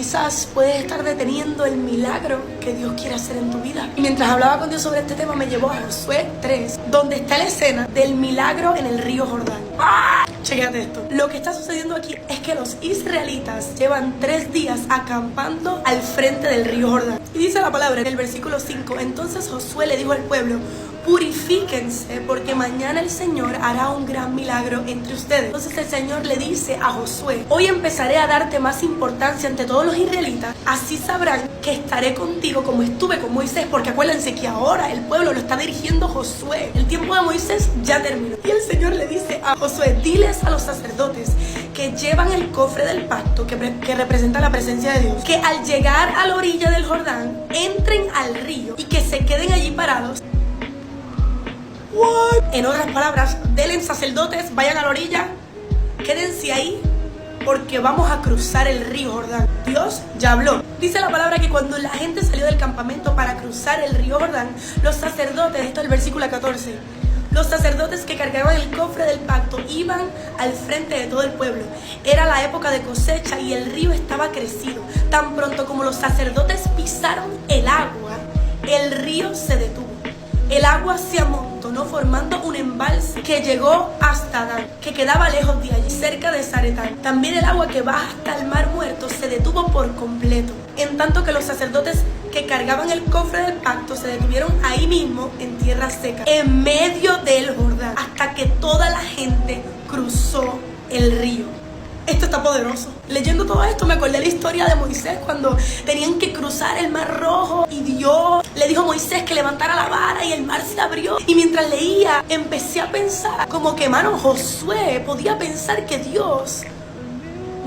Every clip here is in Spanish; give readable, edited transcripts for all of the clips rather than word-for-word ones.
Quizás puedes estar deteniendo el milagro que Dios quiere hacer en tu vida. Y mientras hablaba con Dios sobre este tema, me llevó a Josué 3, donde está la escena del milagro en el río Jordán. ¡Ah! Chécate esto. Lo que está sucediendo aquí es que los israelitas llevan 3 días acampando al frente del río Jordán. Y dice la palabra en el versículo 5, entonces Josué le dijo al pueblo, purifíquense porque mañana el Señor hará un gran milagro entre ustedes. Entonces el Señor le dice a Josué, hoy empezaré a darte más importancia ante todos los israelitas, así sabrán que estaré contigo como estuve con Moisés, porque acuérdense que ahora el pueblo lo está dirigiendo Josué. El tiempo de Moisés ya terminó. Y el Señor le dice a Josué, diles a los sacerdotes que llevan el cofre del pacto, que representa la presencia de Dios, que al llegar a la orilla del Jordán, entren al río y que se queden allí parados. What? En otras palabras, denle sacerdotes, vayan a la orilla, quédense ahí, porque vamos a cruzar el río Jordán. Dios ya habló. Dice la palabra que cuando la gente salió del campamento para cruzar el río Jordán, los sacerdotes, esto es el versículo 14, los sacerdotes que cargaban el cofre del pacto iban al frente de todo el pueblo. Era la época de cosecha y el río estaba crecido. Tan pronto como los sacerdotes pisaron el agua, el río se detuvo. El agua se amontonó formando un embalse que llegó hasta Dan, que quedaba lejos de allí, cerca de Zaretán. También el agua que baja hasta el mar muerto se detuvo por completo, en tanto que los sacerdotes que cargaban el cofre del pacto se detuvieron ahí mismo en tierra seca, en medio del Jordán, hasta que toda la gente cruzó el río. Esto está poderoso. Leyendo todo esto me acordé de la historia de Moisés cuando tenían que cruzar el mar rojo y Dios le dijo a Moisés que levantara la vara y el mar se abrió. Y mientras leía empecé a pensar como que, mano, Josué podía pensar que Dios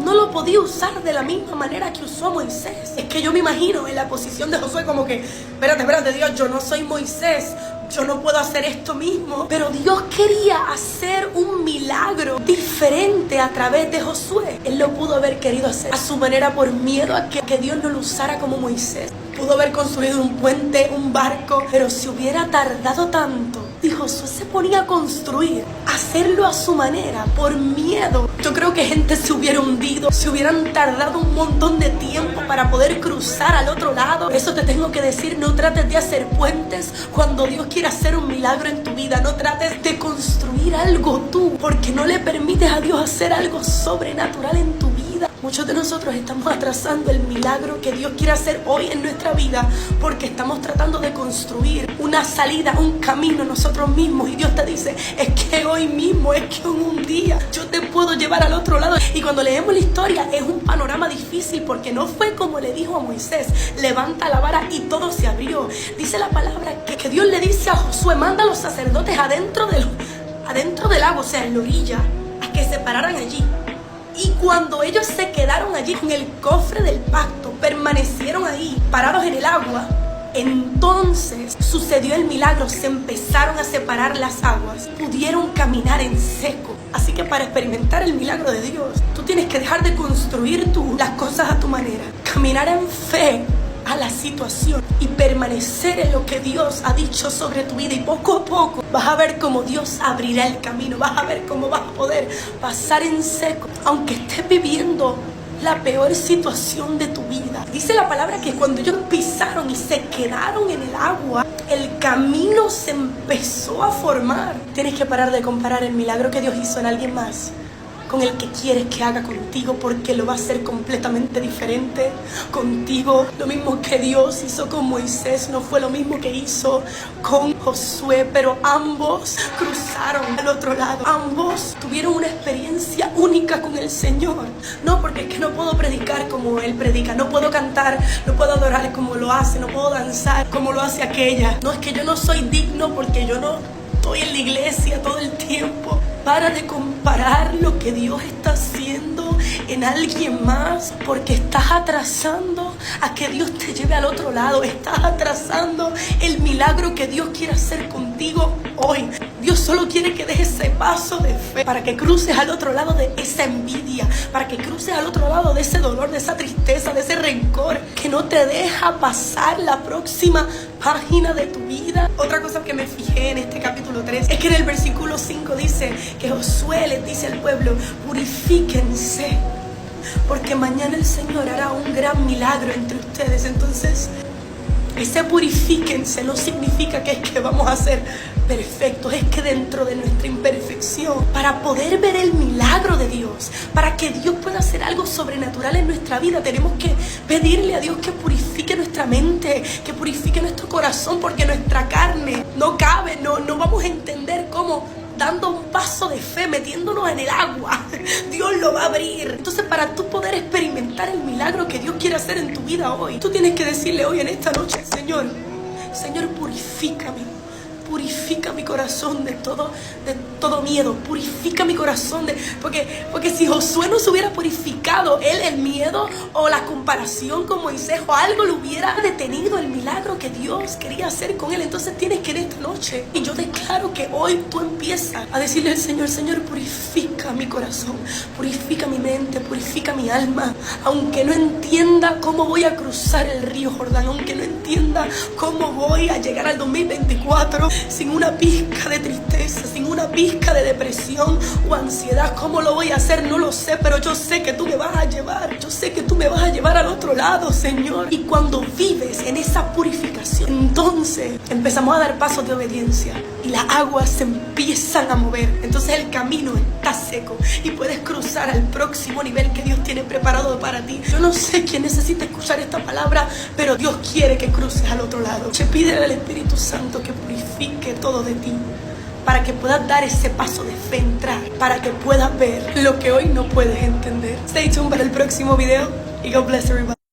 no lo podía usar de la misma manera que usó a Moisés. Es que yo me imagino en la posición de Josué como que, espérate Dios, yo no soy Moisés, yo no puedo hacer esto mismo. Pero Dios quería hacer un milagro diferente a través de Josué. Él lo pudo haber querido hacer a su manera por miedo a que Dios no lo usara como Moisés. Pudo haber construido un puente, un barco, pero si hubiera tardado tanto, y Josué se ponía a construir, hacerlo a su manera, por miedo, yo creo que gente se hubiera hundido, se hubieran tardado un montón de tiempo para poder cruzar al otro lado. Eso te tengo que decir, no trates de hacer puentes cuando Dios quiere hacer un milagro en tu vida. No trates de construir algo tú, porque no le permites a Dios hacer algo sobrenatural en tu vida. Muchos de nosotros estamos atrasando el milagro que Dios quiere hacer hoy en nuestra vida porque estamos tratando de construir una salida, un camino nosotros mismos. Y Dios te dice, es que hoy mismo, es que en un día yo te puedo llevar al otro lado. Y cuando leemos la historia es un panorama difícil porque no fue como le dijo a Moisés, levanta la vara y todo se abrió. Dice la palabra que Dios le dice a Josué, manda a los sacerdotes adentro del agua, o sea, en la orilla, a que se pararan allí. Y cuando ellos se quedaron allí con el cofre del pacto, permanecieron ahí, parados en el agua, entonces sucedió el milagro, se empezaron a separar las aguas, pudieron caminar en seco. Así que para experimentar el milagro de Dios, tú tienes que dejar de construir las cosas a tu manera, caminar en fe a la situación y permanecer en lo que Dios ha dicho sobre tu vida, y poco a poco vas a ver cómo Dios abrirá el camino, vas a ver cómo vas a poder pasar en seco, aunque estés viviendo la peor situación de tu vida. Dice la palabra que cuando ellos pisaron y se quedaron en el agua, el camino se empezó a formar. Tienes que parar de comparar el milagro que Dios hizo en alguien más con el que quieres que haga contigo, porque lo va a hacer completamente diferente contigo. Lo mismo que Dios hizo con Moisés no fue lo mismo que hizo con Josué, pero ambos cruzaron al otro lado. Ambos tuvieron una experiencia única con el Señor. No, porque es que no puedo predicar como Él predica, no puedo cantar, no puedo adorar como lo hace, no puedo danzar como lo hace aquella. No, es que yo no soy digno porque yo no estoy en la iglesia todo el tiempo. Para de comparar lo que Dios está haciendo en alguien más, porque estás atrasando a que Dios te lleve al otro lado. Estás atrasando el milagro que Dios quiere hacer contigo hoy. Dios solo quiere que dejes ese paso de fe para que cruces al otro lado de esa envidia, para que cruces al otro lado de ese dolor, de esa tristeza, de ese rencor que no te deja pasar la próxima página de tu vida. Otra cosa que me fijé en este capítulo 3 es que en el versículo 5 dice que Josué les dice al pueblo, purifíquense. porque mañana el Señor hará un gran milagro entre ustedes. Entonces, ese purifíquense no significa que es que vamos a ser perfectos, es que dentro de nuestra imperfección, para poder ver el milagro de Dios, para que Dios pueda hacer algo sobrenatural en nuestra vida, tenemos que pedirle a Dios que purifique nuestra mente, que purifique nuestro corazón, porque nuestra carne no cabe, no vamos a entender cómo dando un paso de fe, metiéndonos en el agua, Dios lo va a abrir. Entonces, para tú poder experimentar el milagro que Dios quiere hacer en tu vida hoy, tú tienes que decirle hoy en esta noche: Señor, purifica mi corazón de todo miedo, purifica mi corazón porque si Josué no se hubiera purificado, el miedo o la comparación con Moisés o algo lo hubiera detenido el milagro que Dios quería hacer con él. Entonces tienes que en esta noche, y yo declaro que hoy tú empiezas a decirle al Señor: Señor, purifica mi corazón, purifica mi mente, purifica mi alma, aunque no entienda cómo voy a cruzar el río Jordán, aunque no entienda cómo voy a llegar al 2024 sin una pizca de tristeza, sin una pizca de depresión o ansiedad. ¿Cómo lo voy a hacer? No lo sé, pero yo sé que tú me vas a llevar. Yo sé que tú me vas a llevar al otro lado, Señor. Y cuando vives en esa purificación, entonces empezamos a dar pasos de obediencia y las aguas se empiezan a mover. Entonces el camino está seco y puedes cruzar al próximo nivel que Dios tiene preparado para ti. Yo no sé quién necesita escuchar esta palabra, pero Dios quiere que cruces al otro lado. Pídele al Espíritu Santo que purifique todo de ti, para que puedas dar ese paso de fe, entrar, para que puedas ver lo que hoy no puedes entender. Stay tuned para el próximo video y God bless everybody.